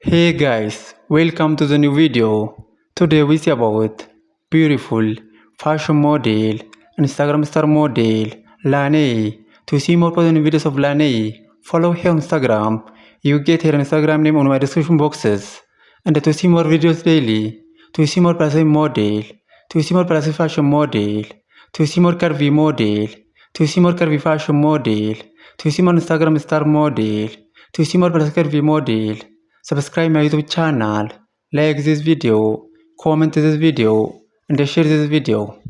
Hey guys, welcome to the new video. Today we see about beautiful fashion model, Instagram star model, Lane. To see more positive videos of Lane, follow her on Instagram. You get her Instagram name on my description boxes. And to see more videos daily, to see more passive model, to see more passive fashion model, to see more curvy model, to see more curvy fashion model, to see more Instagram star model, to see more passive curvy model. Subscribe my YouTube channel, like this video, comment this video, and share this video.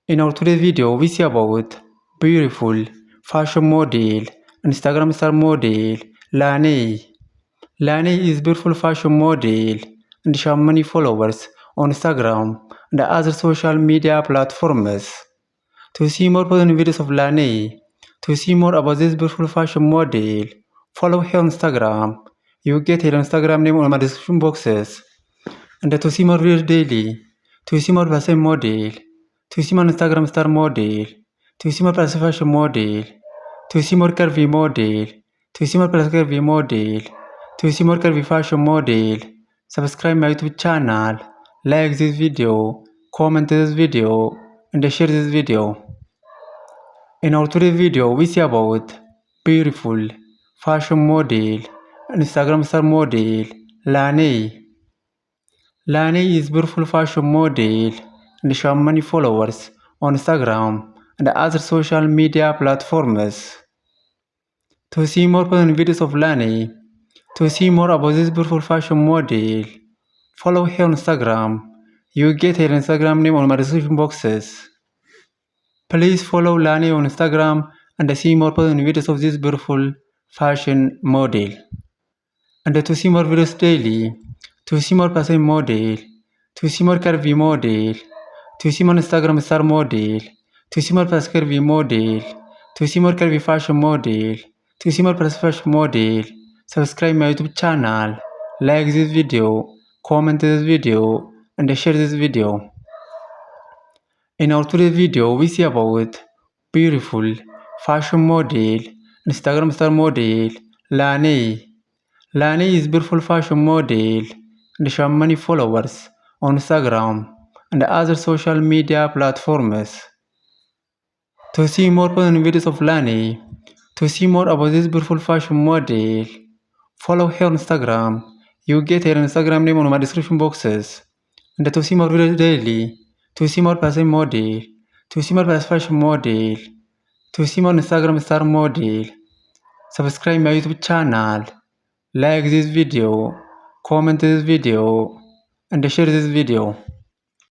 In our today's video, we see about beautiful fashion model, Instagram star model, Lane. Lane is beautiful fashion model and she has many followers on Instagram and other social media platforms. To see more positive videos of Lane, to see more about this beautiful fashion model, follow her on Instagram. You get her Instagram name on my description boxes. And to see more videos daily, to see more fashion model, to see more Instagram star model, to see more passive fashion model, to see more curvy model, to see more passive curvy model, to see more curvy fashion model. Subscribe my YouTube channel, like this video, comment this video, and share this video. In our today's video, we see about beautiful fashion model, Instagram star model, Lane. Lane is beautiful fashion model and she has many followers on Instagram and other social media platforms. To see more positive videos of Lane, to see more about this beautiful fashion model, follow her on Instagram. You get her Instagram name on my description boxes. Please follow Lane on Instagram and see more positive videos of this beautiful fashion model. And to see more videos daily, to see more passive model, to see more curvy model, to see more Instagram star model, to see more passive curvy model, to see more curvy fashion model, to see more passive fashion model. Subscribe my YouTube channel, like this video, comment this video, and share this video. In our today's video, we see about beautiful fashion model, Instagram star model, Lane. Lane is beautiful fashion model and she has many followers on Instagram and other social media platforms. To see more positive videos of Lane, to see more about this beautiful fashion model, follow her on Instagram. You get her Instagram name on my description boxes. And to see more videos daily, to see more passive model, to see more passive fashion model, to see more Instagram star model, subscribe my YouTube channel, like this video, comment this video, and share this video.